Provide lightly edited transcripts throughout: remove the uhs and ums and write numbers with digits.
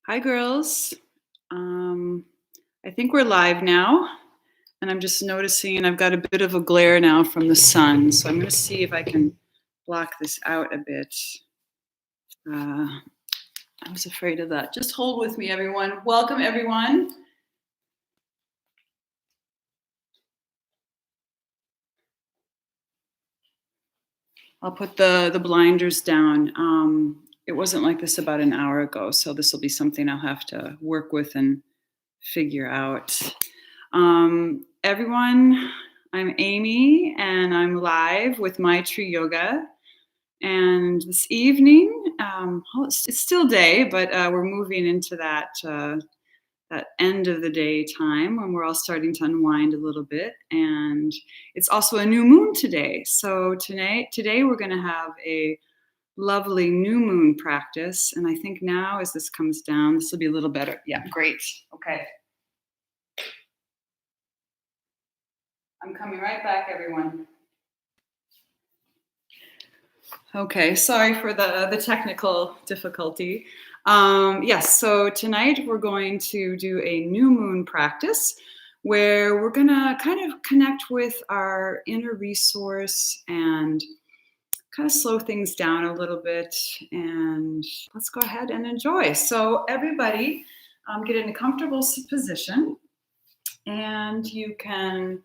Hi, girls. Um, I think we're live now, and I'm just noticing, and I've got a bit of a glare now from the sun, so I'm going to see if I can block this out a bit. Uh, I was afraid of that. Just hold with me, everyone. Welcome, everyone. I'll put the blinders down. It wasn't like this about an hour ago, so this will be something I'll have to work with and figure out. Everyone, I'm Amy, and I'm live with My Tree Yoga. And this evening, well, it's still day, but we're moving into that end of the day time when we're all starting to unwind a little bit. And it's also a new moon today. So today we're going to have a lovely new moon practice. And I think now, as this comes down, this will be a little better. Yeah, great. Okay. I'm coming right back, everyone. Okay, sorry for the technical difficulty. Yes, so tonight we're going to do a new moon practice where we're going to kind of connect with our inner resource and kind of slow things down a little bit. And let's go ahead and enjoy. So, everybody, get in a comfortable position, and you can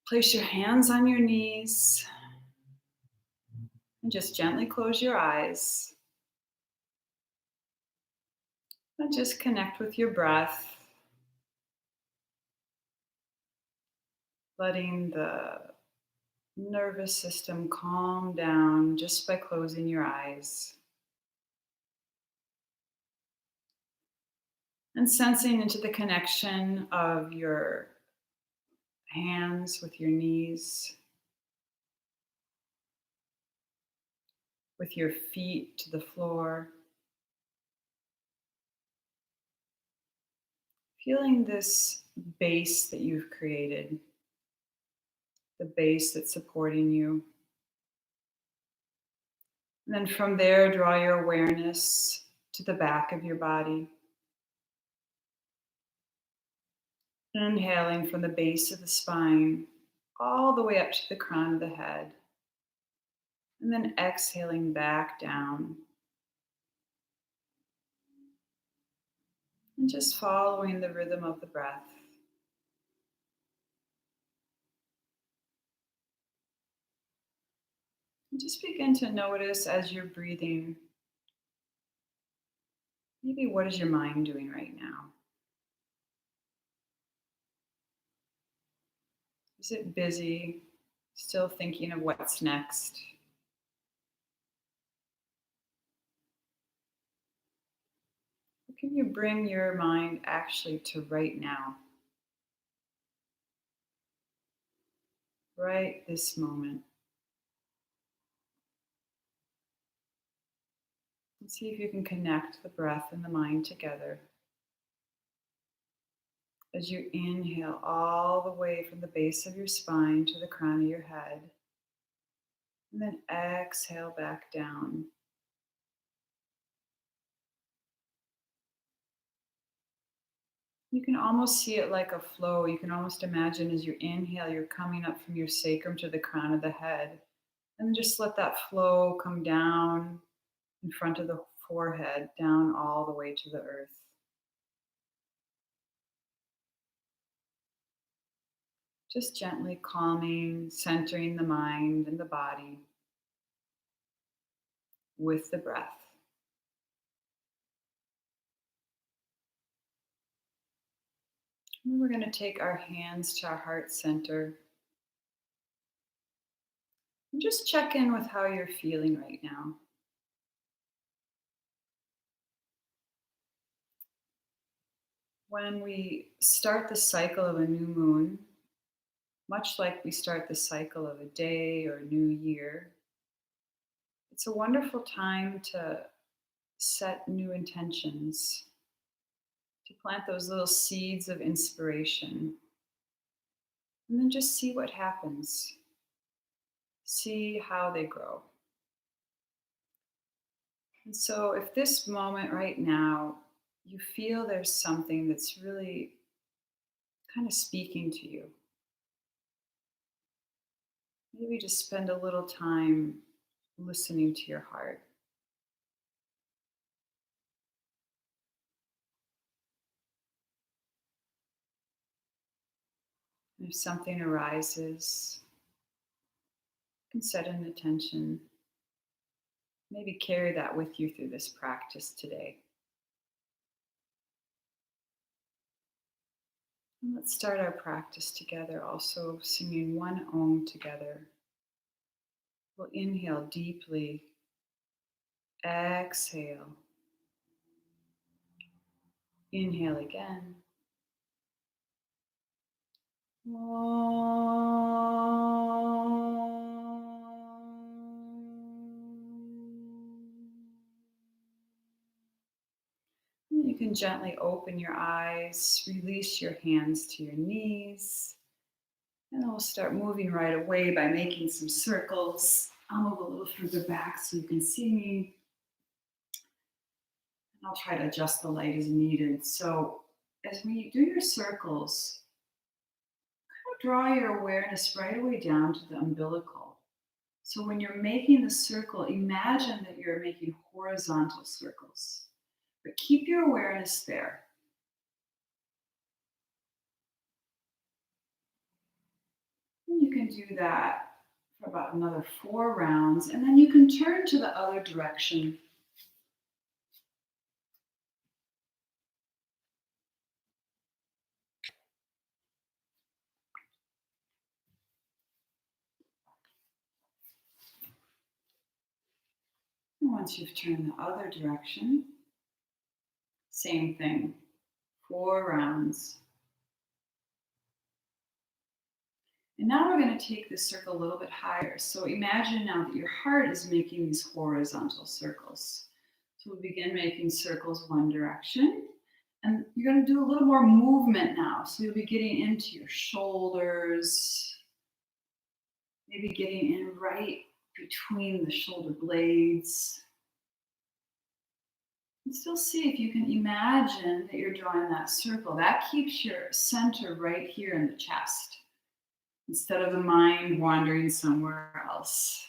place your hands on your knees and just gently close your eyes. And just connect with your breath, letting the nervous system calm down just by closing your eyes. And sensing into the connection of your hands with your knees, with your feet to the floor. Feeling this base that you've created, the base that's supporting you. And then from there, draw your awareness to the back of your body. Inhaling from the base of the spine all the way up to the crown of the head. And then exhaling back down. And just following the rhythm of the breath. And just begin to notice as you're breathing, maybe what is your mind doing right now? Is it busy, still thinking of what's next? Or can you bring your mind actually to right now? Right this moment. And see if you can connect the breath and the mind together. As you inhale all the way from the base of your spine to the crown of your head, and then exhale back down. You can almost see it like a flow. You can almost imagine as you inhale, you're coming up from your sacrum to the crown of the head. And then just let that flow come down in front of the forehead, down all the way to the earth. Just gently calming, centering the mind and the body with the breath. And we're going to take our hands to our heart center and just check in with how you're feeling right now. When we start the cycle of a new moon, much like we start the cycle of a day or a new year, it's a wonderful time to set new intentions, to plant those little seeds of inspiration, and then just see what happens. See how they grow. And so, if this moment right now you feel there's something that's really kind of speaking to you. Maybe just spend a little time listening to your heart. If something arises, you can set an intention. Maybe carry that with you through this practice today. And let's start our practice together, also singing one Om together. We'll inhale deeply, exhale, inhale again. And you can gently open your eyes, release your hands to your knees, and then we'll start moving right away by making some circles. I'll move a little further back so you can see me. And I'll try to adjust the light as needed. So as we do your circles, draw your awareness right away down to the umbilical. So when you're making the circle, imagine that you're making horizontal circles, but keep your awareness there. And you can do that for about another 4 rounds, and then you can turn to the other direction. And once you've turned the other direction, same thing, 4 rounds. And now we're going to take this circle a little bit higher. So imagine now that your heart is making these horizontal circles. So we'll begin making circles one direction. And you're going to do a little more movement now. So you'll be getting into your shoulders, maybe getting in right between the shoulder blades. And still see if you can imagine that you're drawing that circle. That keeps your center right here in the chest, instead of the mind wandering somewhere else.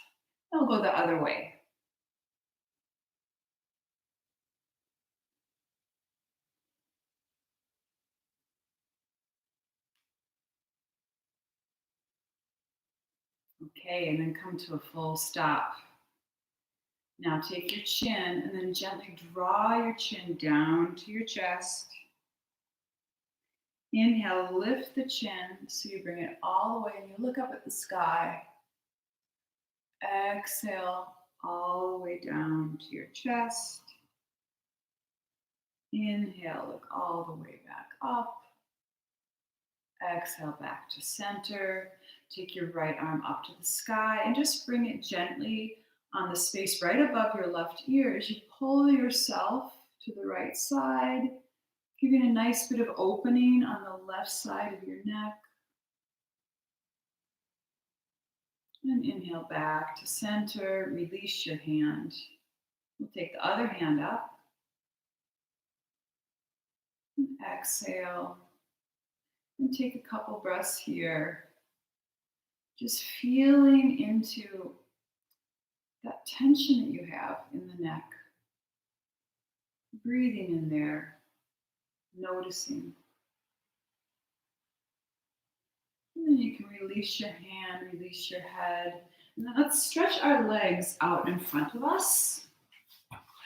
It'll go the other way. Okay, and then come to a full stop. Now take your chin and then gently draw your chin down to your chest. Inhale, lift the chin so you bring it all the way and you look up at the sky. Exhale all the way down to your chest. Inhale, look all the way back up. Exhale back to center. Take your right arm up to the sky and just bring it gently on the space right above your left ear as you pull yourself to the right side, giving a nice bit of opening on the left side of your neck. And inhale back to center, release your hand. We'll take the other hand up. And exhale. And take a couple breaths here. Just feeling into that tension that you have in the neck. Breathing in there, noticing. And then you can release your hand, release your head. And then let's stretch our legs out in front of us.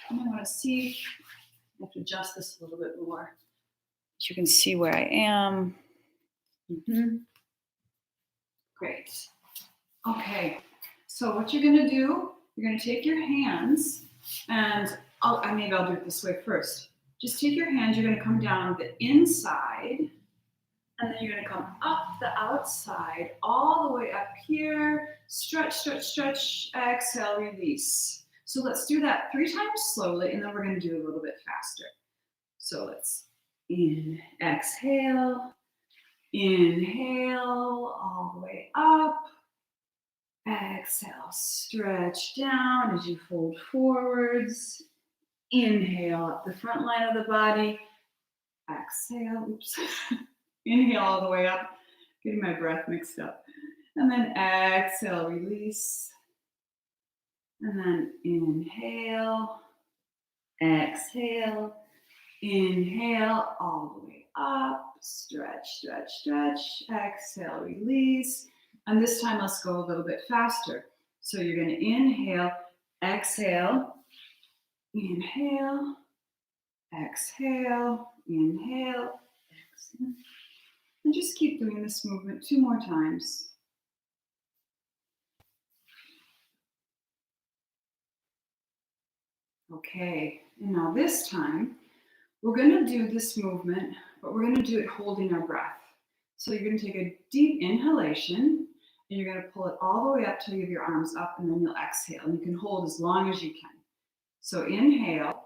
And I want to see, I have to adjust this a little bit more, so you can see where I am. Great. Okay, so what you're going to do, you're going to take your hands, and maybe I'll do it this way first. Just take your hands, you're going to come down the inside, and then you're going to come up the outside, all the way up here. Stretch, stretch, stretch, exhale, release. So let's do that 3 times slowly, and then we're going to do a little bit faster. So let's exhale, inhale, all the way up. Exhale, stretch down as you fold forwards. Inhale up the front line of the body. Exhale, oops. Inhale all the way up, getting my breath mixed up. And then exhale, release. And then inhale, exhale, inhale all the way up, stretch, stretch, stretch, exhale, release. And this time let's go a little bit faster. So you're going to inhale, exhale, inhale, exhale, inhale, exhale. And just keep doing this movement 2 more times. Okay, and now this time, we're going to do this movement, but we're going to do it holding our breath. So you're going to take a deep inhalation, and you're going to pull it all the way up till you have your arms up, and then you'll exhale. And you can hold as long as you can. So inhale.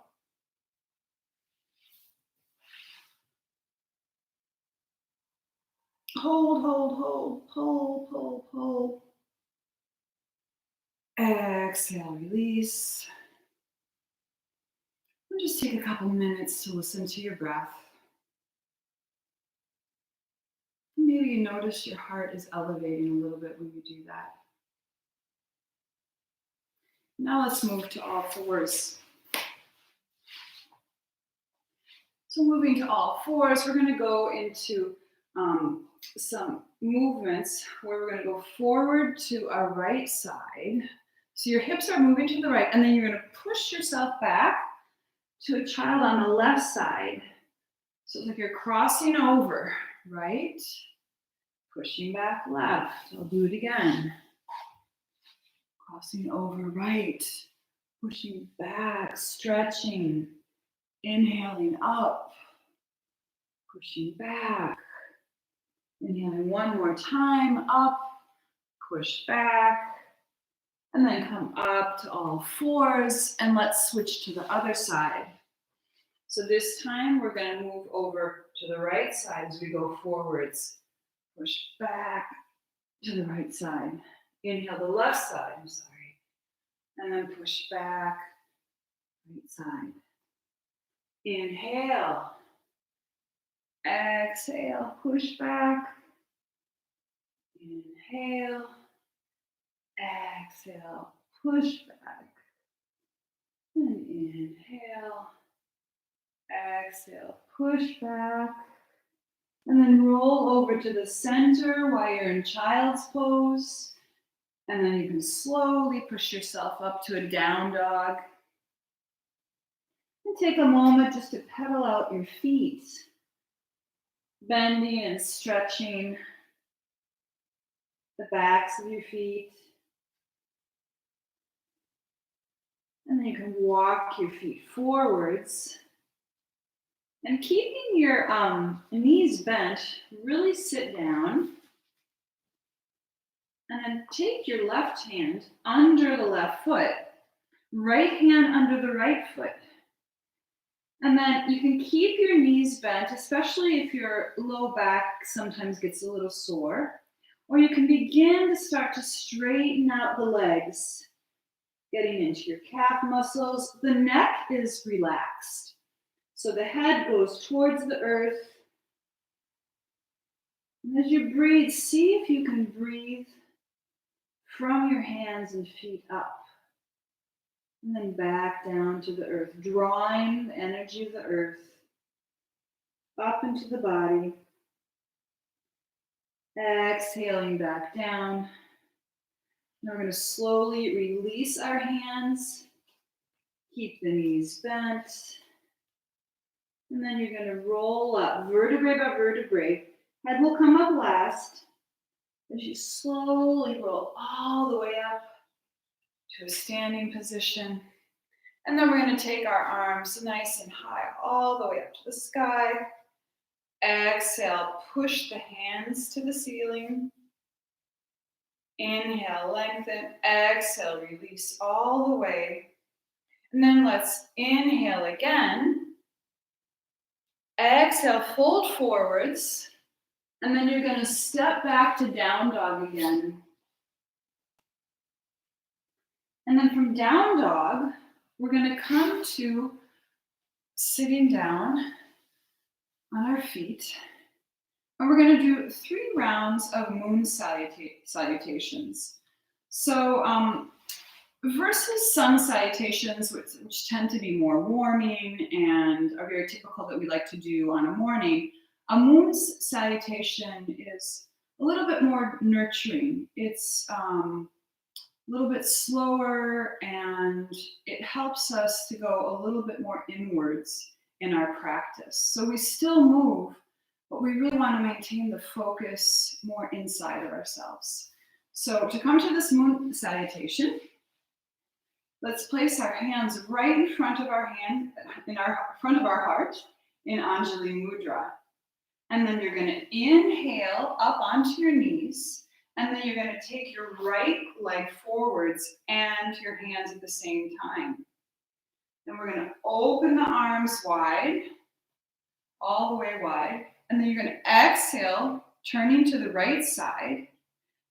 Hold, hold, hold, pull, pull, pull. Exhale, release. And just take a couple minutes to listen to your breath. Maybe you notice your heart is elevating a little bit when you do that. Now let's move to all fours. So moving to all fours, we're going to go into some movements where we're going to go forward to our right side. So your hips are moving to the right, and then you're going to push yourself back to a child on the left side. So it's like you're crossing over, right? Pushing back left. I'll do it again. Crossing over right. Pushing back, stretching. Inhaling up. Pushing back. Inhaling one more time, up. Push back. And then come up to all fours, and let's switch to the other side. So this time we're going to move over to the right side as we go forwards. Push back to the right side. Inhale the left side, I'm sorry. And then push back, right side. Inhale. Exhale, push back. Inhale. Exhale, push back. And inhale. Exhale, push back. And then roll over to the center while you're in child's pose. And then you can slowly push yourself up to a down dog. And take a moment just to pedal out your feet, bending and stretching the backs of your feet. And then you can walk your feet forwards. And keeping your knees bent, really sit down. And then take your left hand under the left foot, right hand under the right foot. And then you can keep your knees bent, especially if your low back sometimes gets a little sore. Or you can begin to start to straighten out the legs, getting into your calf muscles. The neck is relaxed. So the head goes towards the earth. And as you breathe, see if you can breathe from your hands and feet up. And then back down to the earth, drawing the energy of the earth up into the body. Exhaling back down. Now we're going to slowly release our hands. Keep the knees bent. And then you're going to roll up vertebrae by vertebrae. Head will come up last as you slowly roll all the way up to a standing position. And then we're going to take our arms nice and high all the way up to the sky. Exhale, push the hands to the ceiling. Inhale, lengthen. Exhale, release all the way. And then let's inhale again. Exhale, fold forwards. And then you're going to step back to down dog again. And then from down dog, we're going to come to sitting down on our feet. And we're going to do 3 rounds of moon salutations. So, versus sun salutations, which tend to be more warming and are very typical that we like to do on a morning, a moon's salutation is a little bit more nurturing. It's a little bit slower, and it helps us to go a little bit more inwards in our practice. So we still move, but we really want to maintain the focus more inside of ourselves. So to come to this moon salutation, let's place our hands right in front of our front of our heart in Anjali Mudra. And then you're going to inhale up onto your knees, and then you're going to take your right leg forwards and your hands at the same time. Then we're going to open the arms wide, all the way wide. And then you're going to exhale, turning to the right side.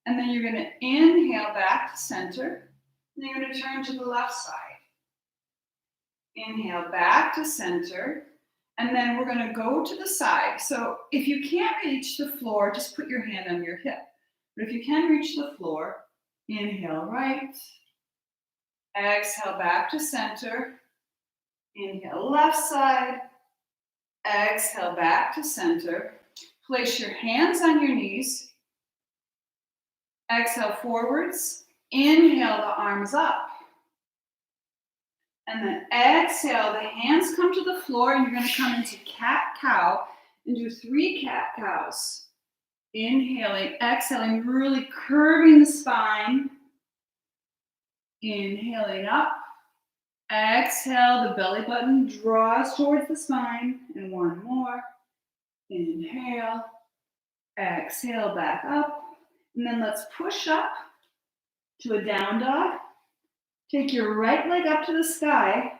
And then you're going to inhale back to center. And then you're going to turn to the left side. Inhale back to center. And then we're going to go to the side. So if you can't reach the floor, just put your hand on your hip. But if you can reach the floor, inhale right. Exhale back to center. Inhale left side. Exhale back to center. Place your hands on your knees. Exhale forwards. Inhale the arms up. And then exhale, the hands come to the floor, and you're going to come into cat-cow and do 3 cat-cows. Inhaling, exhaling, really curving the spine. Inhaling up. Exhale, the belly button draws towards the spine. And 1 more. Inhale. Exhale, back up. And then let's push up to a down dog. Take your right leg up to the sky.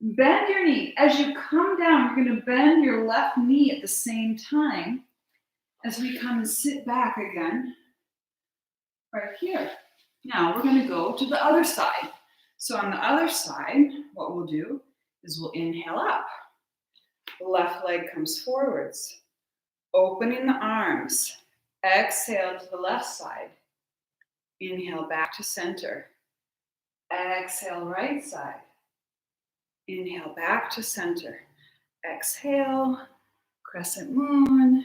Bend your knee. As you come down, you're going to bend your left knee at the same time as we come and sit back again right here. Now we're going to go to the other side. So on the other side, what we'll do is we'll inhale up. The left leg comes forwards, opening the arms. Exhale to the left side. Inhale back to center. Exhale, right side. Inhale back to center. Exhale, crescent moon.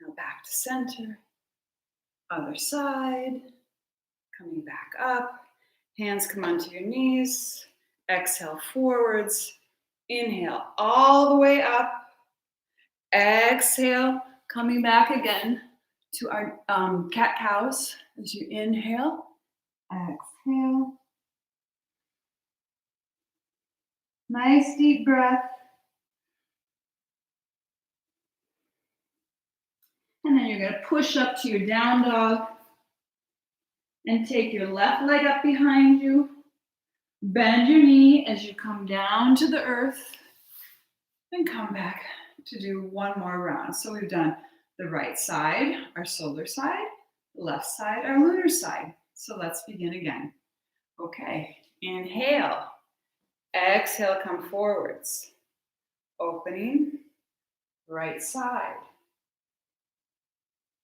Now back to center. Other side. Coming back up. Hands come onto your knees. Exhale forwards. Inhale all the way up. Exhale, coming back again to our cat-cows. As you inhale, exhale. Nice deep breath. And then you're going to push up to your down dog and take your left leg up behind you. Bend your knee as you come down to the earth and come back to do 1 more round. So we've done the right side, our solar side, left side, our lunar side. So let's begin again. Okay, inhale. Exhale, come forwards. Opening, right side,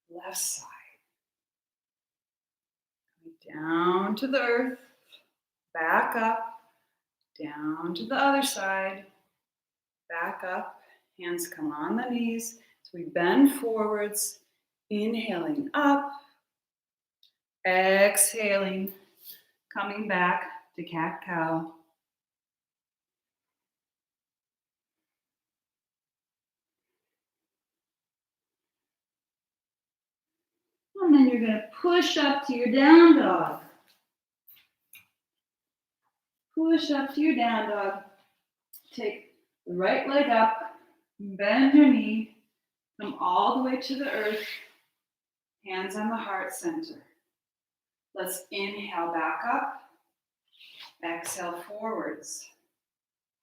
left side. Down to the earth, back up, down to the other side, back up. Hands come on the knees. So we bend forwards, inhaling up, exhaling, coming back to cat-cow. And then you're going to push up to your down dog. Push up to your down dog. Take the right leg up, bend your knee, come all the way to the earth, hands on the heart center. Let's inhale back up, exhale forwards,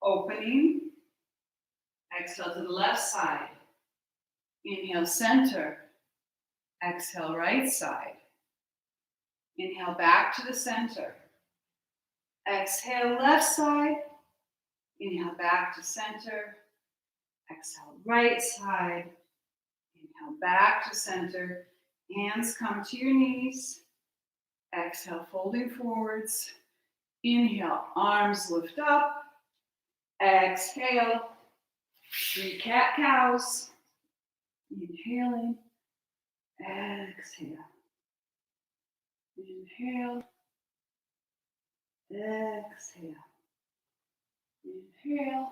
opening, exhale to the left side, inhale center, exhale right side, inhale back to the center, exhale left side, inhale back to center, Exhale, right side. Inhale, back to center. Hands come to your knees. Exhale, folding forwards. Inhale, arms lift up. Exhale, 3 cat-cows. Inhaling. Exhale. Inhale. Exhale. Inhale.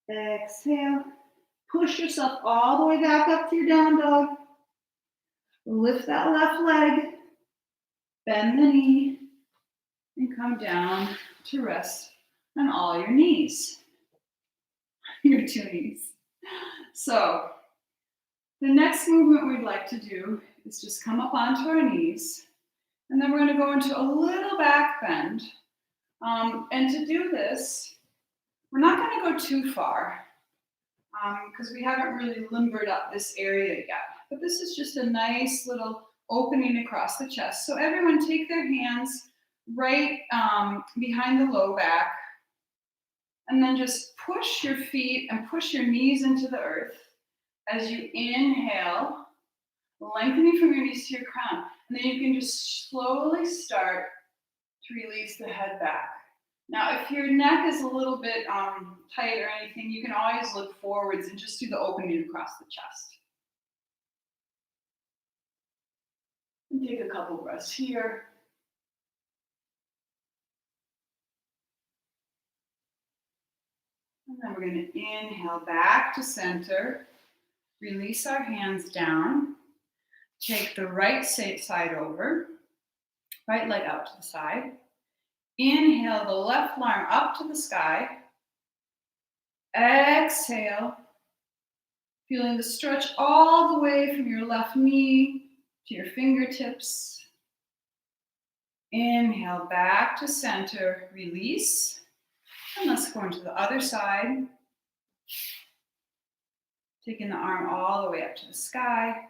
Exhale. Push yourself all the way back up to your down dog. Lift that left leg. Bend the knee. And come down to rest on all your knees. Your 2 knees. So, the next movement we'd like to do is just come up onto our knees. And then we're going to go into a little back bend. And to do this, we're not going to go too far because we haven't really limbered up this area yet. But this is just a nice little opening across the chest. So everyone take their hands right behind the low back. And then just push your feet and push your knees into the earth as you inhale, lengthening from your knees to your crown. And then you can just slowly start to release the head back. Now, if your neck is a little bit tight or anything, you can always look forwards and just do the opening across the chest. And take a couple breaths here. And then we're going to inhale back to center. Release our hands down. Take the right side over. Right leg out to the side. Inhale the left arm up to the sky. Exhale. Feeling the stretch all the way from your left knee to your fingertips. Inhale back to center. Release. And let's go into the other side. Taking the arm all the way up to the sky.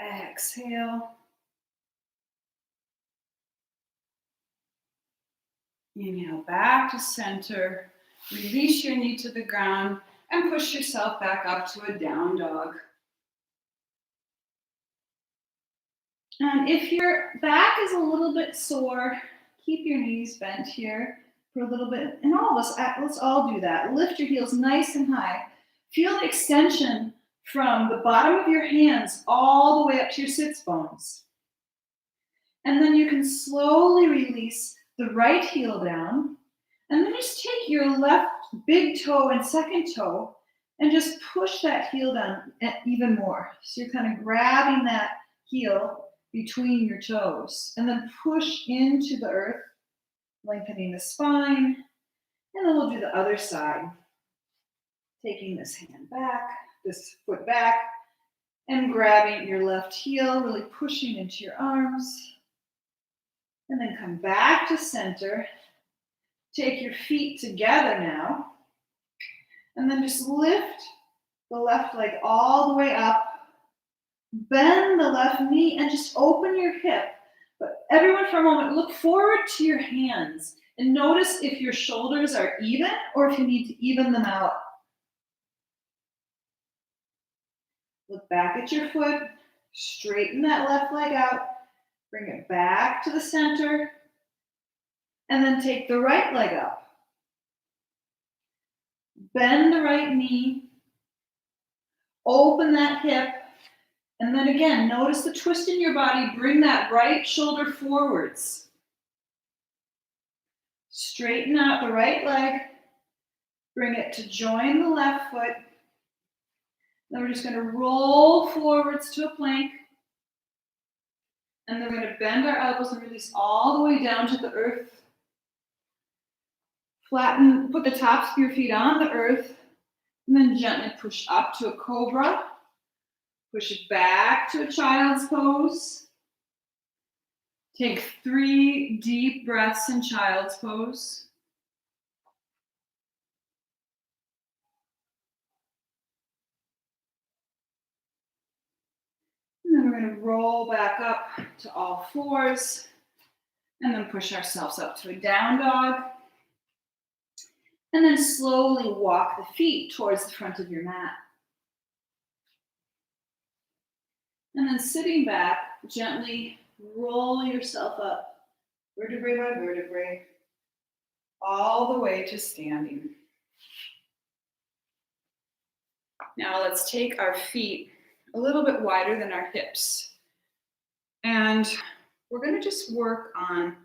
Exhale. Inhale back to center. Release your knee to the ground and push yourself back up to a down dog. And if your back is a little bit sore, keep your knees bent here for a little bit. And all of us, let's all do that. Lift your heels nice and high. Feel the extension from the bottom of your hands all the way up to your sits bones. And then you can slowly release the right heel down. And then just take your left big toe and second toe and just push that heel down even more. So you're kind of grabbing that heel between your toes. And then push into the earth, lengthening the spine. And then we'll do the other side. Taking this hand back, this foot back, and grabbing your left heel, really pushing into your arms. And then come back to center. Take your feet together now. And then just lift the left leg all the way up. Bend the left knee and just open your hip. But everyone, for a moment, look forward to your hands and notice if your shoulders are even or if you need to even them out. Look back at your foot, straighten that left leg out, bring it back to the center, and then take the right leg up. Bend the right knee, open that hip, and then again, notice the twist in your body, bring that right shoulder forwards. Straighten out the right leg, bring it to join the left foot. Then we're just going to roll forwards to a plank. And then we're going to bend our elbows and release all the way down to the earth. Flatten, put the tops of your feet on the earth. And then gently push up to a cobra. Push it back to a child's pose. Take 3 deep breaths in child's pose. And then we're going to roll back up to all fours and then push ourselves up to a down dog. And then slowly walk the feet towards the front of your mat. And then sitting back, gently roll yourself up, vertebrae by vertebrae, all the way to standing. Now let's take our feet a little bit wider than our hips. And we're going to just work on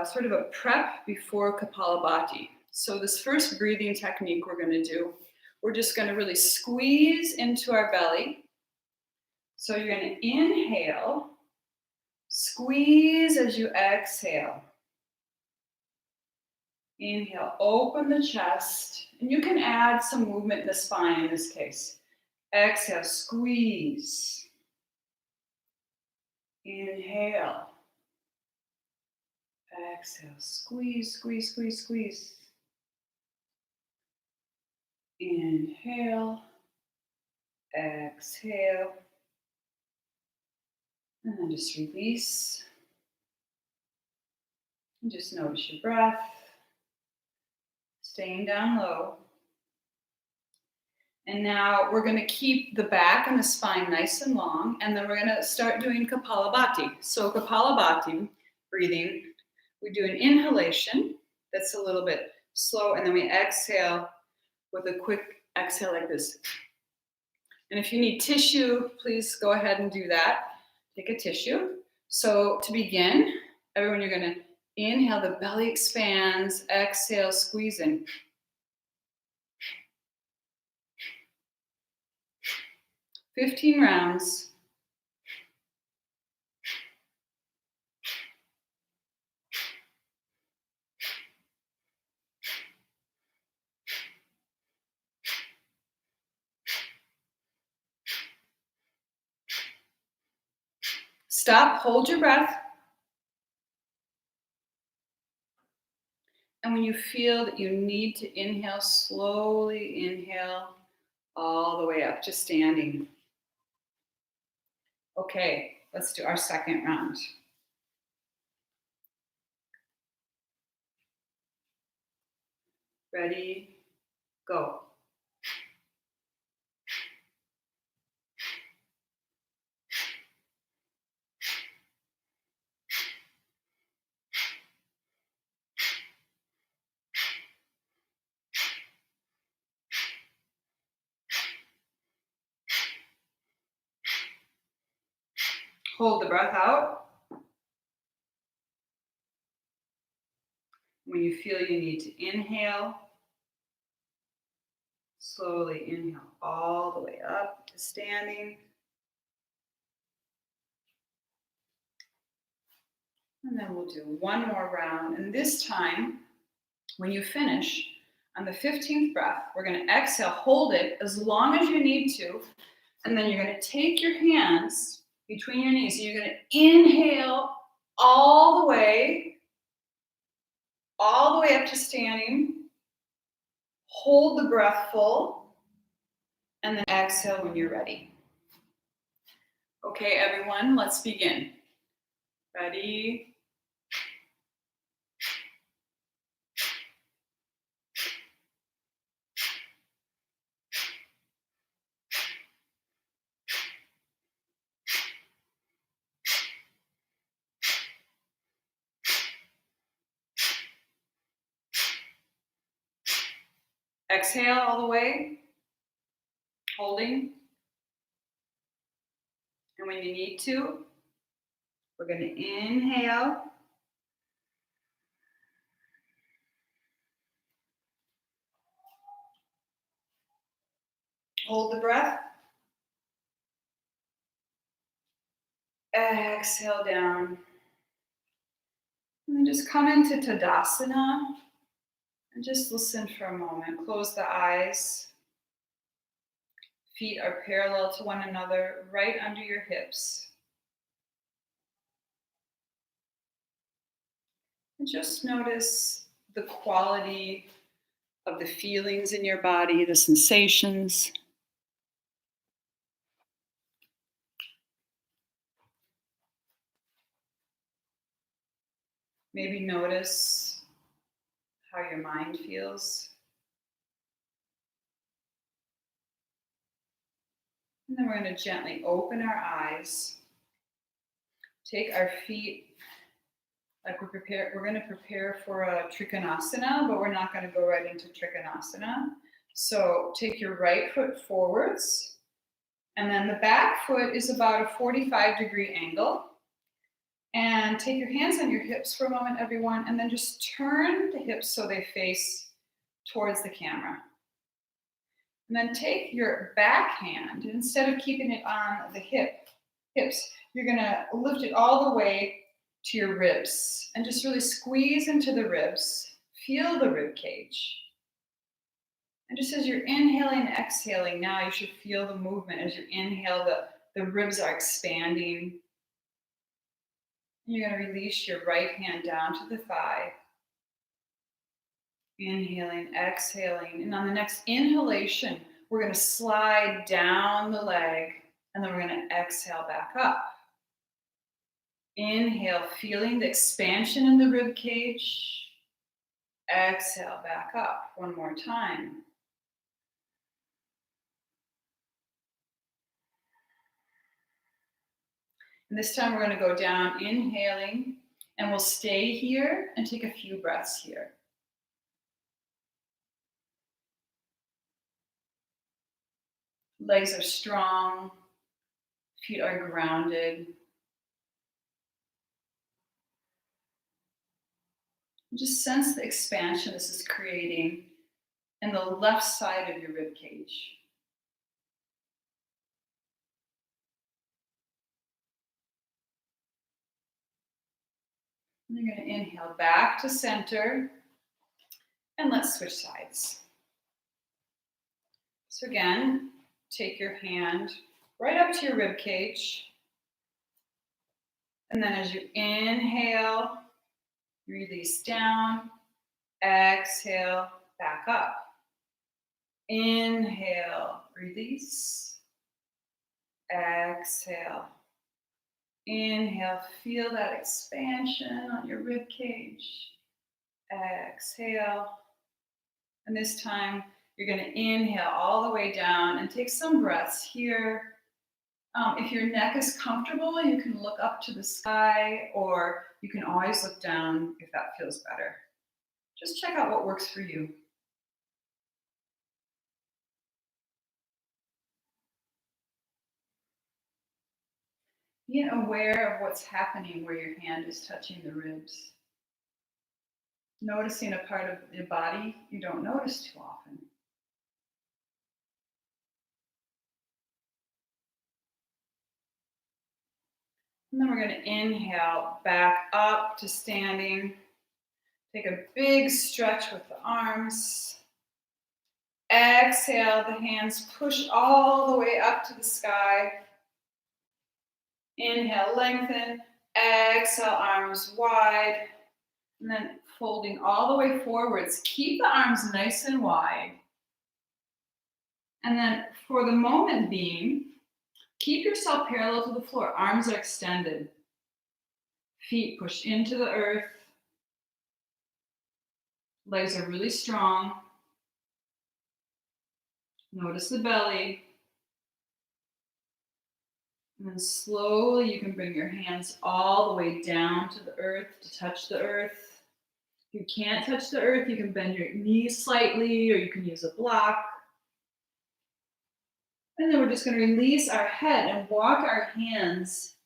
sort of a prep before Kapalabhati. So this first breathing technique we're going to do, we're just going to really squeeze into our belly. So you're going to inhale, squeeze as you exhale. Inhale, open the chest, and you can add some movement in the spine in this case. Exhale, squeeze. Inhale. Exhale, squeeze, squeeze, squeeze, squeeze. Inhale. Exhale. And then just release. And just notice your breath. Staying down low. And now we're going to keep the back and the spine nice and long, and then we're going to start doing Kapalabhati. So Kapalabhati, breathing, we do an inhalation that's a little bit slow, and then we exhale with a quick exhale like this. And if you need tissue, please go ahead and do that. Take a tissue. So to begin, everyone, you're going to inhale, the belly expands, exhale, squeeze in. "15 rounds. Stop, hold your breath. And when you feel that you need to inhale, slowly inhale all the way up to standing. Okay, let's do our second round. Ready, go. Hold the breath out. When you feel you need to inhale, slowly inhale all the way up to standing. And then we'll do one more round. And this time, when you finish, on the 15th breath, we're going to exhale, hold it as long as you need to, and then you're going to take your hands between your knees. So you're going to inhale all the way up to standing. Hold the breath full, and then exhale when you're ready. Okay, everyone, let's begin. Ready? Exhale all the way, holding. And when you need to, we're going to inhale. Hold the breath. Exhale down. And then just come into Tadasana and just listen for a moment. Close the eyes. Feet are parallel to one another, right under your hips. And just notice the quality of the feelings in your body, the sensations. Maybe notice how your mind feels. And then we're going to gently open our eyes. Take our feet like we're going to prepare for a Trikonasana, but we're not going to go right into Trikonasana. So take your right foot forwards, and then the back foot is about a 45-degree angle. And take your hands on your hips for a moment, everyone, and then just turn the hips so they face towards the camera. And then take your back hand, and instead of keeping it on the hips, you're gonna lift it all the way to your ribs and just really squeeze into the ribs. Feel the rib cage. And just as you're inhaling and exhaling, now you should feel the movement. As you inhale, the ribs are expanding. You're going to release your right hand down to the thigh. Inhaling, exhaling. And on the next inhalation, we're going to slide down the leg, and then we're going to exhale back up. Inhale, feeling the expansion in the rib cage. Exhale back up. One more time. And this time we're going to go down, inhaling, and we'll stay here and take a few breaths here. Legs are strong, feet are grounded. Just sense the expansion this is creating in the left side of your rib cage. And you're going to inhale back to center, and let's switch sides. So again, take your hand right up to your rib cage. And then as you inhale, release down, exhale, back up. Inhale, release, exhale. Inhale, feel that expansion on your rib cage. Exhale. And this time, you're going to inhale all the way down and take some breaths here. If your neck is comfortable, you can look up to the sky, or you can always look down if that feels better. Just check out what works for you. Being aware of what's happening where your hand is touching the ribs. Noticing a part of your body you don't notice too often. And then we're going to inhale back up to standing. Take a big stretch with the arms. Exhale, the hands push all the way up to the sky. Inhale, lengthen. Exhale, arms wide. And then folding all the way forwards. Keep the arms nice and wide. And then for the moment being, keep yourself parallel to the floor. Arms are extended. Feet pushed into the earth. Legs are really strong. Notice the belly. And then slowly you can bring your hands all the way down to the earth to touch the earth. If you can't touch the earth, you can bend your knees slightly, or you can use a block. And then we're just going to release our head and walk our hands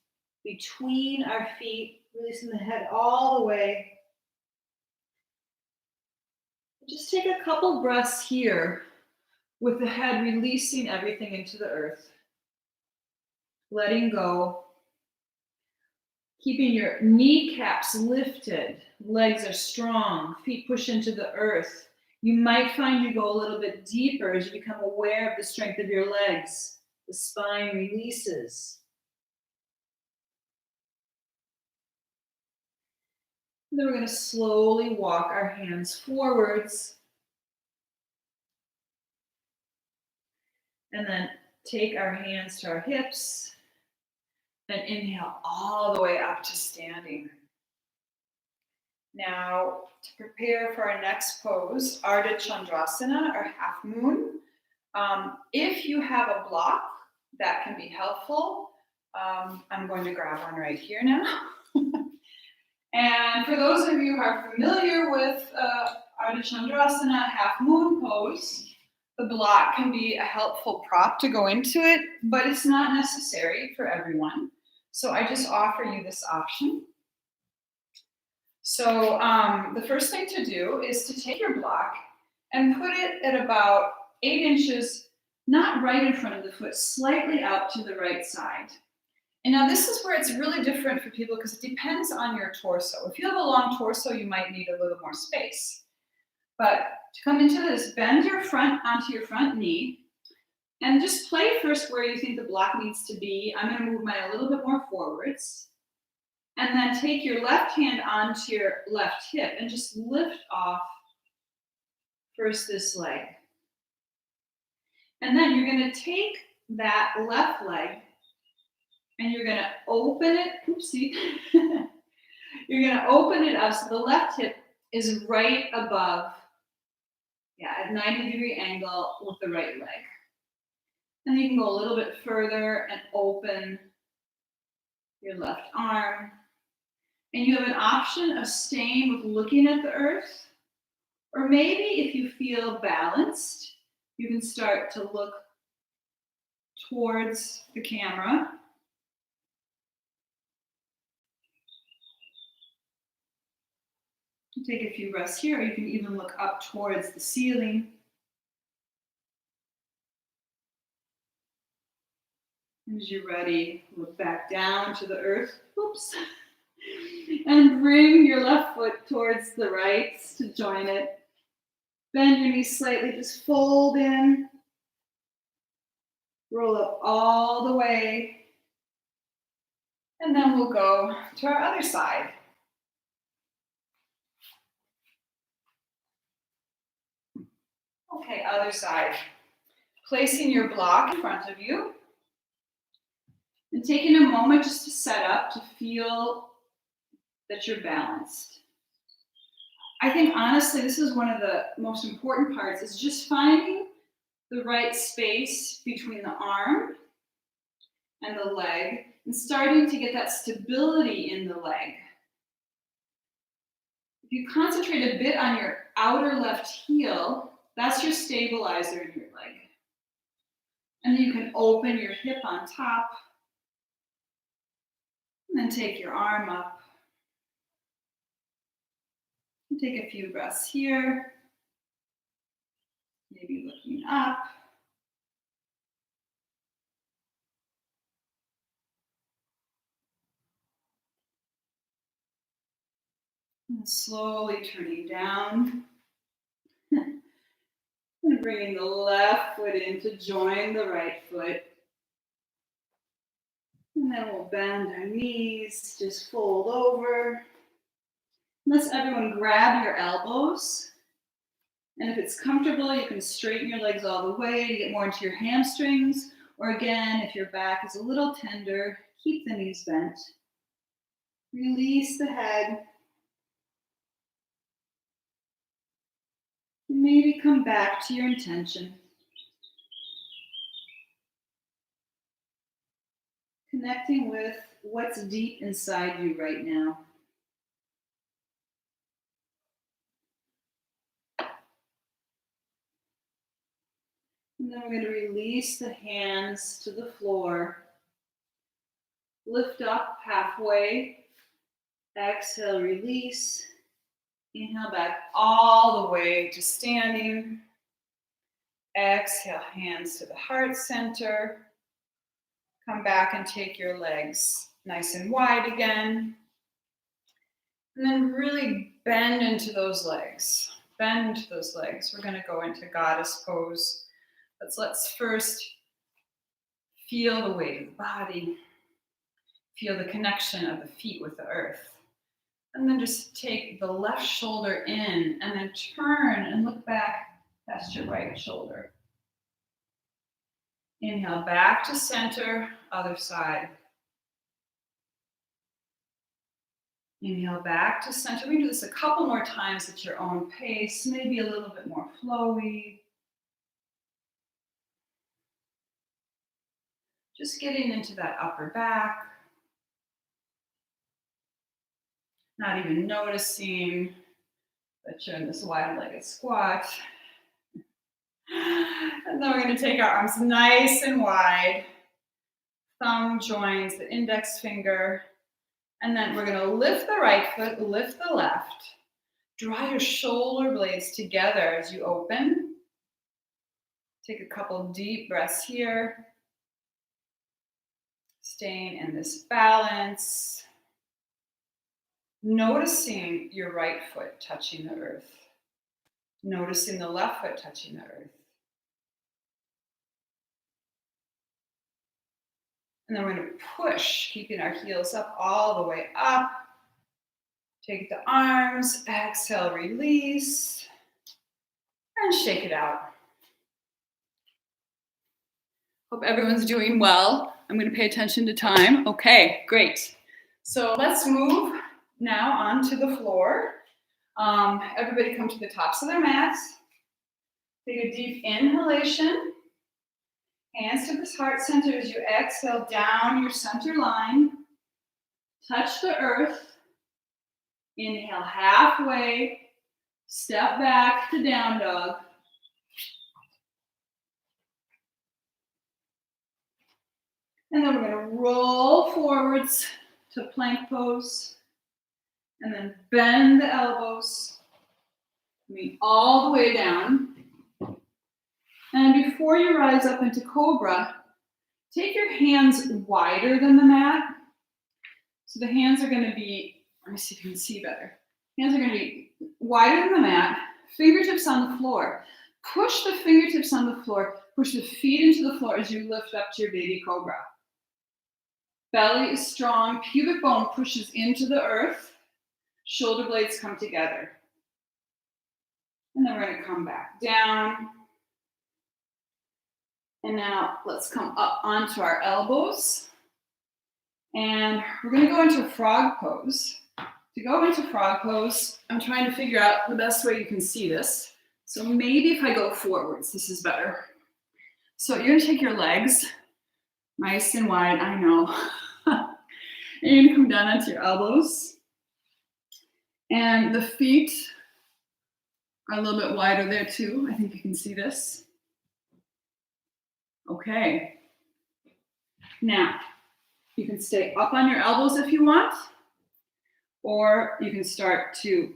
between our feet, releasing the head all the way. Just take a couple breaths here with the head releasing everything into the earth. Letting go. Keeping your kneecaps lifted. Legs are strong. Feet push into the earth. You might find you go a little bit deeper as you become aware of the strength of your legs. The spine releases. And then we're going to slowly walk our hands forwards. And then take our hands to our hips. And inhale all the way up to standing. Now, to prepare for our next pose, Ardha Chandrasana or half moon. If you have a block, that can be helpful. I'm going to grab one right here now. And for those of you who are familiar with Ardha Chandrasana, half moon pose, the block can be a helpful prop to go into it, but it's not necessary for everyone. So I just offer you this option. So the first thing to do is to take your block and put it at about 8 inches, not right in front of the foot, slightly out to the right side. And now this is where it's really different for people because it depends on your torso. If you have a long torso, you might need a little more space. But to come into this, bend your front onto your front knee and just play first where you think the block needs to be. I'm going to move mine a little bit more forwards. And then take your left hand onto your left hip and just lift off first this leg. And then you're going to take that left leg and you're going to open it. Oopsie. You're going to open it up so the left hip is right above, at 90-degree angle with the right leg. And you can go a little bit further and open your left arm. And you have an option of staying with looking at the earth, or maybe if you feel balanced, you can start to look towards the camera. Take a few breaths here, or you can even look up towards the ceiling. As you're ready, look back down to the earth. Oops. And bring your left foot towards the right to join it. Bend your knees slightly, just fold in. Roll up all the way. And then we'll go to our other side. Okay, other side. Placing your block in front of you. And taking a moment just to set up, to feel that you're balanced. I think honestly, this is one of the most important parts, is just finding the right space between the arm and the leg and starting to get that stability in the leg. If you concentrate a bit on your outer left heel, that's your stabilizer in your leg. And then you can open your hip on top and then take your arm up. Take a few breaths here, maybe looking up. And slowly turning down. And bringing the left foot in to join the right foot. And then we'll bend our knees, just fold over. Let's everyone grab your elbows. And if it's comfortable, you can straighten your legs all the way to get more into your hamstrings. Or again, if your back is a little tender, keep the knees bent. Release the head. And maybe come back to your intention. Connecting with what's deep inside you right now. And then we're going to release the hands to the floor. Lift up halfway. Exhale, release. Inhale back all the way to standing. Exhale, hands to the heart center. Come back and take your legs nice and wide again. And then really bend into those legs. Bend into those legs. We're going to go into goddess pose. Let's first feel the weight of the body. Feel the connection of the feet with the earth. And then just take the left shoulder in and then turn and look back past your right shoulder. Inhale back to center, other side. Inhale back to center. We do this a couple more times at your own pace, maybe a little bit more flowy. Just getting into that upper back. Not even noticing that you're in this wide-legged squat. And then we're going to take our arms nice and wide. Thumb joins the index finger. And then we're going to lift the right foot, lift the left. Draw your shoulder blades together as you open. Take a couple deep breaths here. Staying in this balance. Noticing your right foot touching the earth. Noticing the left foot touching the earth. And then we're going to push, keeping our heels up all the way up. Take the arms, exhale, release, and shake it out. Hope everyone's doing well. I'm going to pay attention to time. Okay, great. So let's move now onto the floor. Everybody come to the tops of their mats. Take a deep inhalation. Hands to the heart center as you exhale down your center line. Touch the earth. Inhale halfway. Step back to down dog. And then we're going to roll forwards to plank pose. And then bend the elbows. Meet all the way down. And before you rise up into cobra, take your hands wider than the mat. So the hands are going to be, let me see if you can see better. Hands are going to be wider than the mat, fingertips on the floor. Push the fingertips on the floor, push the feet into the floor as you lift up to your baby cobra. Belly is strong, pubic bone pushes into the earth, shoulder blades come together. And then we're going to come back down. And now let's come up onto our elbows. And we're going to go into frog pose. To go into frog pose, I'm trying to figure out the best way you can see this. So maybe if I go forwards, this is better. So you're going to take your legs nice and wide, I know. And you're going to come down onto your elbows. And the feet are a little bit wider there too. I think you can see this. Okay. Now, you can stay up on your elbows if you want, or you can start to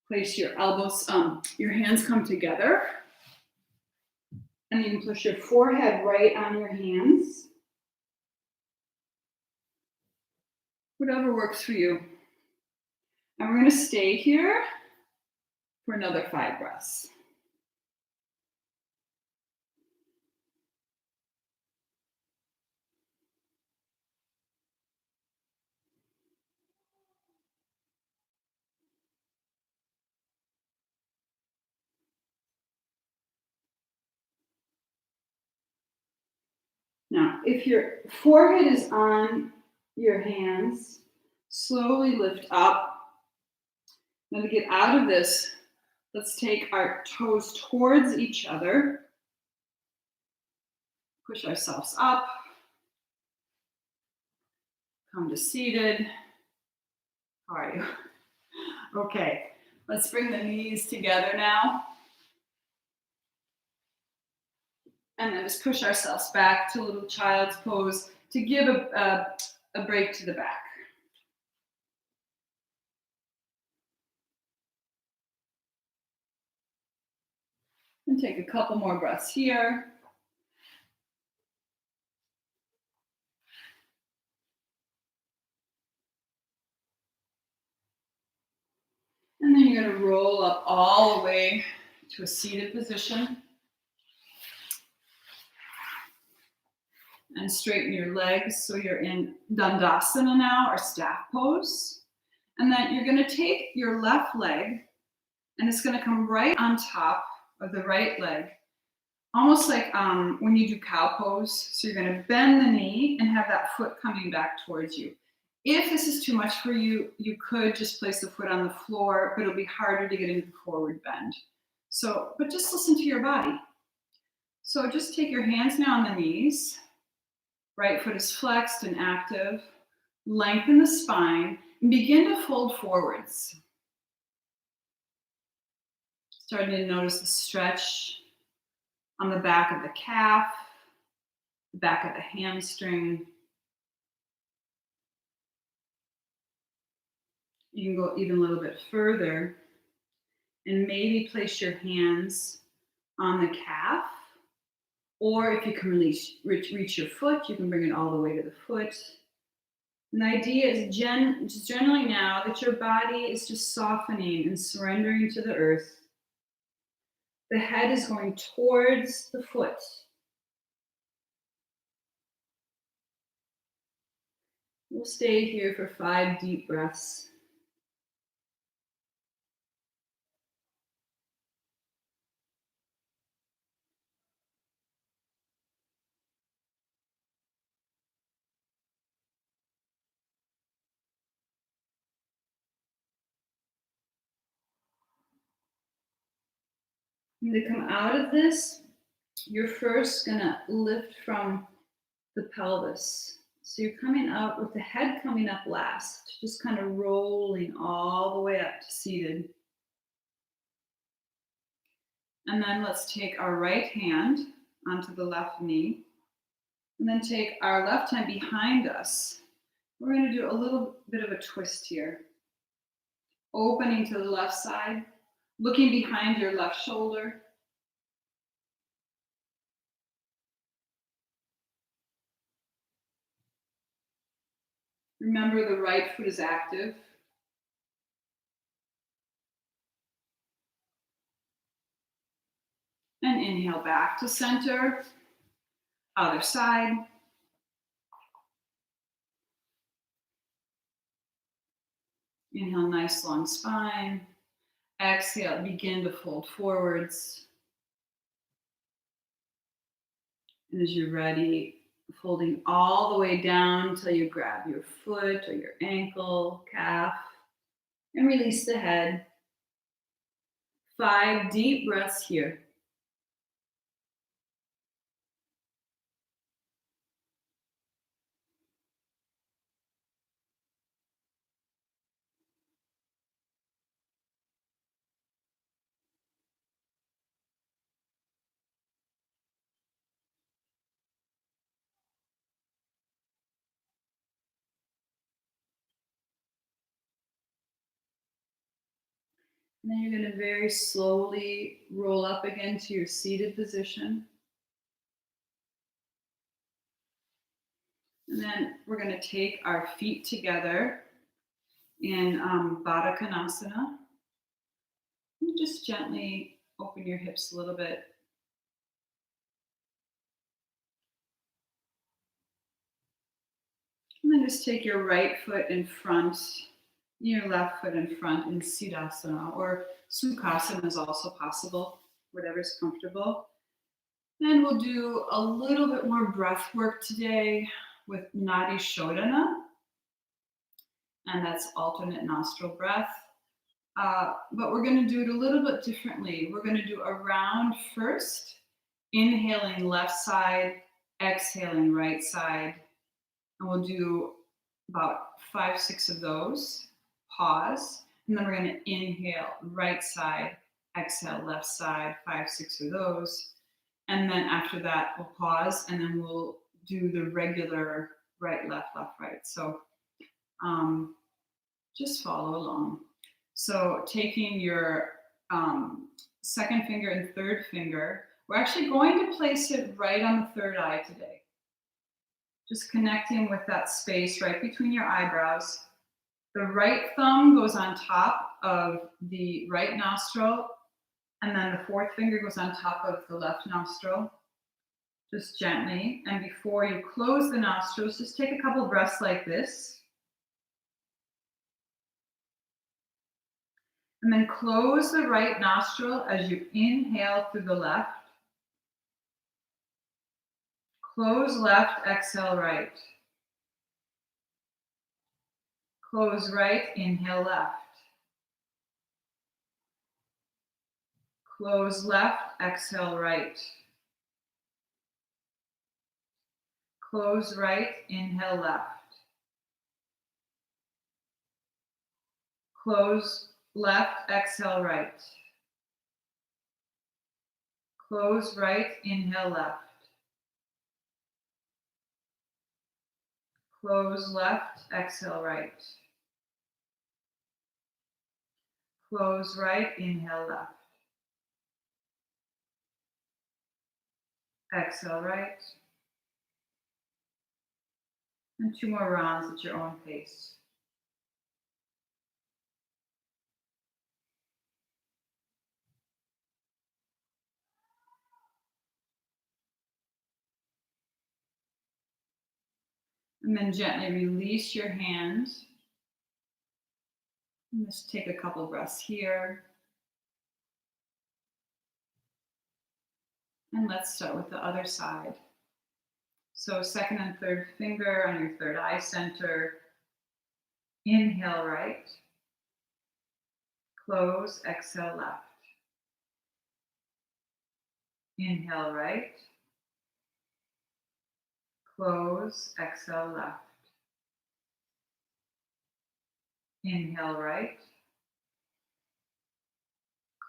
place your elbows, your hands come together, and you can push your forehead right on your hands. Whatever works for you. And we're going to stay here for another 5 breaths. Now, if your forehead is on your hands, slowly lift up. Now to get out of this, let's take our toes towards each other. Push ourselves up. Come to seated. How are you? Okay, let's bring the knees together now. And then just push ourselves back to little child's pose to give a break to the back. And take a couple more breaths here. And then you're going to roll up all the way to a seated position. And straighten your legs so you're in Dandasana now, or staff pose. And then you're going to take your left leg and it's going to come right on top of the right leg, almost like when you do cow pose. So you're going to bend the knee and have that foot coming back towards you. If this is too much for you, you could just place the foot on the floor, but it'll be harder to get into the forward bend. So, but just listen to your body. So just take your hands now on the knees. Right foot is flexed and active. Lengthen the spine and begin to fold forwards. Starting to notice the stretch on the back of the calf, the back of the hamstring. You can go even a little bit further and maybe place your hands on the calf. Or if you can reach your foot, you can bring it all the way to the foot. And the idea is just generally now that your body is just softening and surrendering to the earth. The head is going towards the foot. We'll stay here for 5 deep breaths. And to come out of this, you're first gonna lift from the pelvis. So you're coming up with the head coming up last, just kind of rolling all the way up to seated. And then let's take our right hand onto the left knee, and then take our left hand behind us. We're going to do a little bit of a twist here. Opening to the left side, looking behind your left shoulder. Remember, the right foot is active. And inhale back to center. Other side. Inhale, nice long spine. Exhale, begin to fold forwards. And as you're ready, folding all the way down until you grab your foot or your ankle, calf, and release the head. 5 deep breaths here. And then you're going to very slowly roll up again to your seated position. And then we're going to take our feet together in Baddha Konasana. And just gently open your hips a little bit. And then just take your right foot in front, your left foot in front in Siddhasana, or Sukhasana is also possible, whatever's comfortable. And we'll do a little bit more breath work today with Nadi Shodhana, and that's alternate nostril breath. But we're going to do it a little bit differently. We're going to do a round first, inhaling left side, exhaling right side. And we'll do about 5, 6 of those. Pause. And then we're going to inhale right side, exhale left side, 5, 6 of those. And then after that, we'll pause, and then we'll do the regular right, left, right. So just follow along. So taking your second finger and third finger, we're actually going to place it right on the third eye today. Just connecting with that space right between your eyebrows. The right thumb goes on top of the right nostril, and then the fourth finger goes on top of the left nostril. Just gently. And before you close the nostrils, just take a couple breaths like this. And then close the right nostril as you inhale through the left. Close left, exhale right. Close right, inhale left. Close left, exhale right. Close right, inhale left. Close left, exhale right. Close right, inhale left. Close left, exhale right. Close right, inhale left. Exhale right. And 2 more rounds at your own pace. And then gently release your hands. And just take a couple breaths here. And let's start with the other side. So second and third finger on your third eye center. Inhale right. Close, exhale left. Inhale right. Close, exhale left. Inhale right.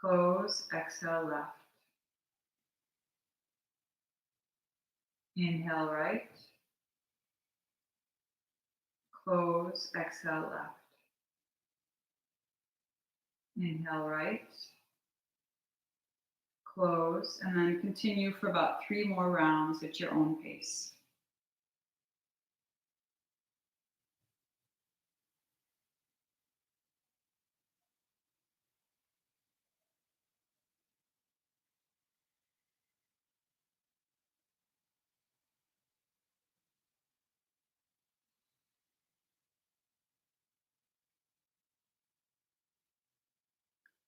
Close, exhale left. Inhale right. Close, exhale left. Inhale right. Close, and then continue for about 3 more rounds at your own pace.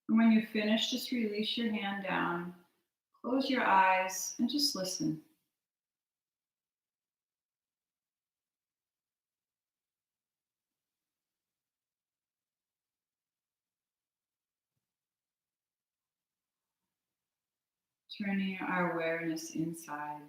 And when you finish, just release your hand down, close your eyes, and just listen. Turning our awareness inside.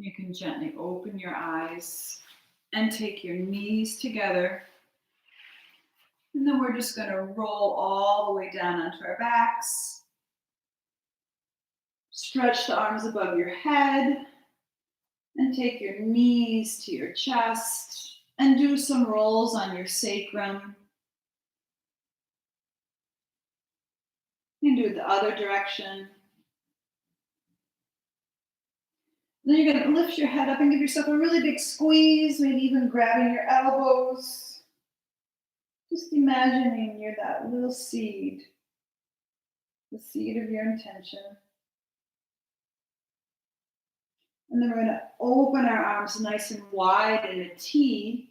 You can gently open your eyes and take your knees together. And then we're just going to roll all the way down onto our backs. Stretch the arms above your head and take your knees to your chest and do some rolls on your sacrum. You can do it the other direction. Then you're going to lift your head up and give yourself a really big squeeze, maybe even grabbing your elbows. Just imagining you're that little seed, the seed of your intention. And then we're going to open our arms nice and wide in a T.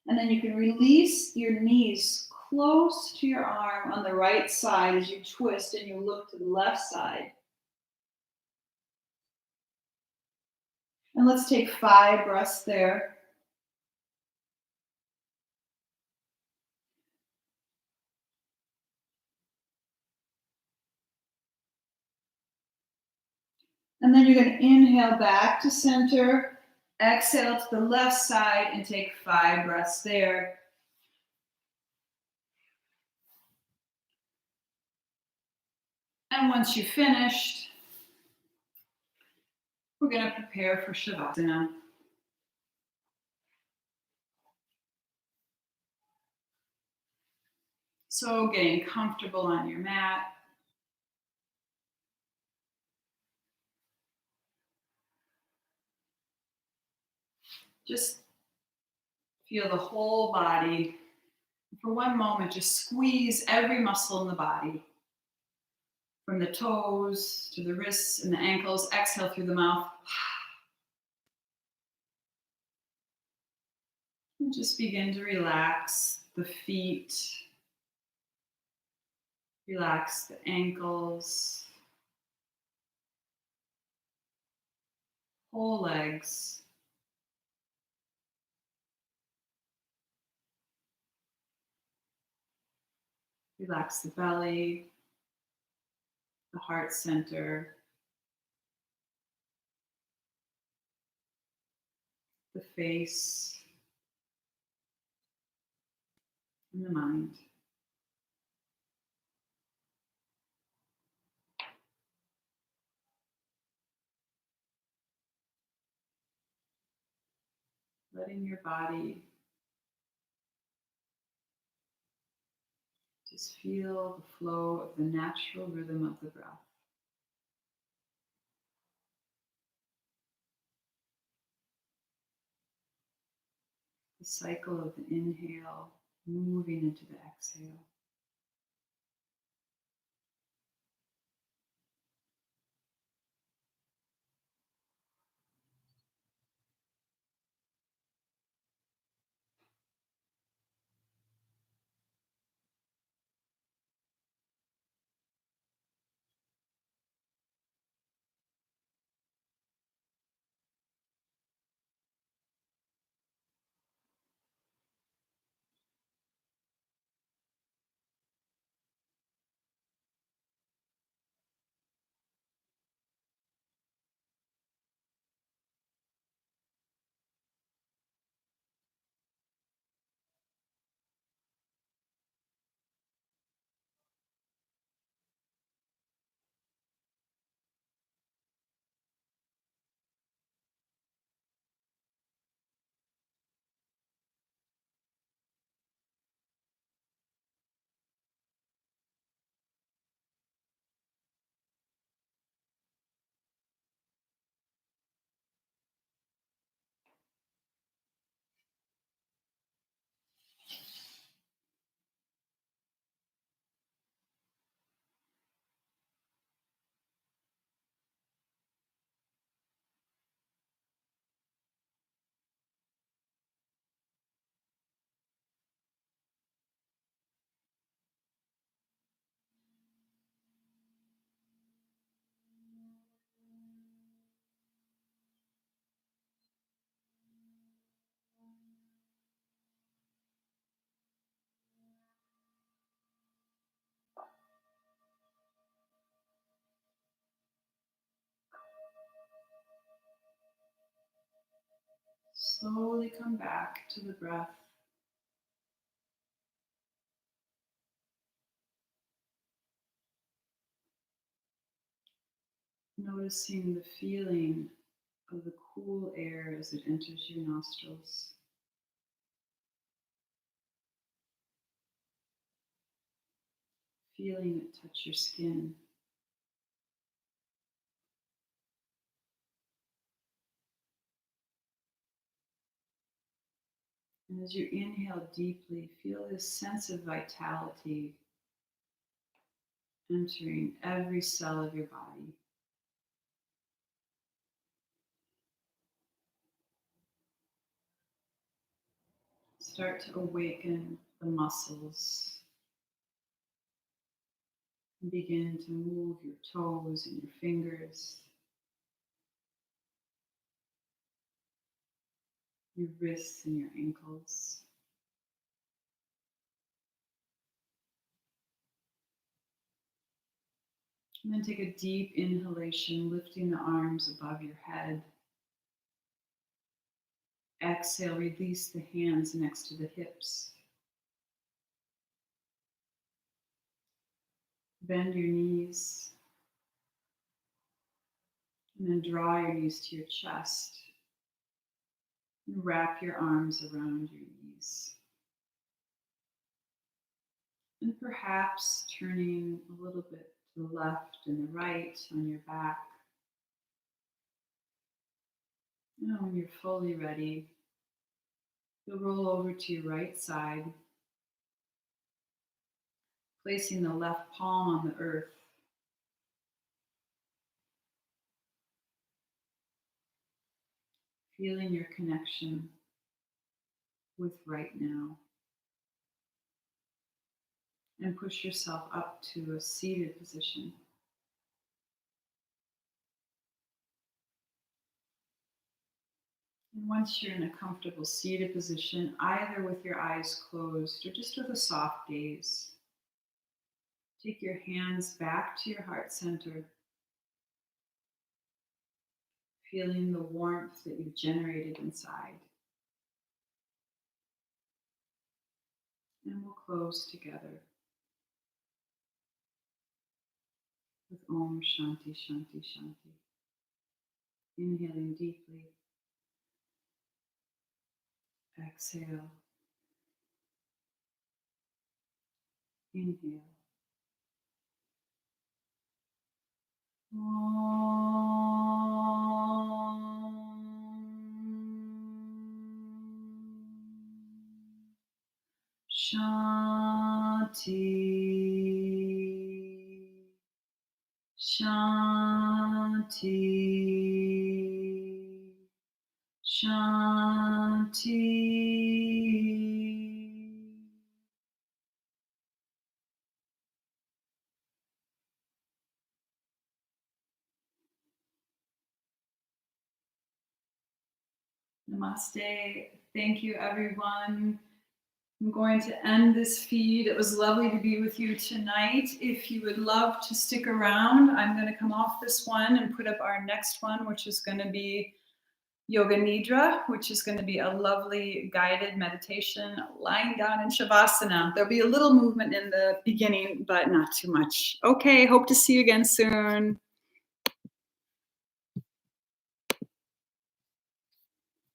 And then you can release your knees close to your arm on the right side as you twist and you look to the left side. And let's take 5 breaths there. And then you're going to inhale back to center, exhale to the left side, and take 5 breaths there. And once you've finished, we're going to prepare for Shavasana. So getting comfortable on your mat. Just feel the whole body. For one moment, just squeeze every muscle in the body. From the toes to the wrists and the ankles. Exhale through the mouth. And just begin to relax the feet, Relax the ankles, whole legs. Relax the belly, the heart center, the face, and the mind. Letting your body just feel the flow of the natural rhythm of the breath. The cycle of the inhale moving into the exhale. Slowly come back to the breath. Noticing the feeling of the cool air as it enters your nostrils. Feeling it touch your skin. And as you inhale deeply, feel this sense of vitality entering every cell of your body. Start to awaken the muscles. And begin to move your toes and your fingers, your wrists and your ankles. And then take a deep inhalation, lifting the arms above your head. Exhale, release the hands next to the hips. Bend your knees. And then draw your knees to your chest. And wrap your arms around your knees. And perhaps turning a little bit to the left and the right on your back. And when you're fully ready, you'll roll over to your right side, placing the left palm on the earth. Feeling your connection with right now. and push yourself up to a seated position. And once you're in a comfortable seated position, either with your eyes closed or just with a soft gaze, take your hands back to your heart center, feeling the warmth that you've generated inside. And we'll close together with Om Shanti Shanti Shanti. Inhaling deeply. Exhale. Inhale. Shanti, Shanti, Shanti. Namaste. Thank you, everyone. I'm going to end this feed. It was lovely to be with you tonight. If you would love to stick around, I'm going to come off this one and put up our next one, which is going to be Yoga Nidra, which is going to be a lovely guided meditation lying down in Shavasana. There'll be a little movement in the beginning, but not too much. Okay, hope to see you again soon.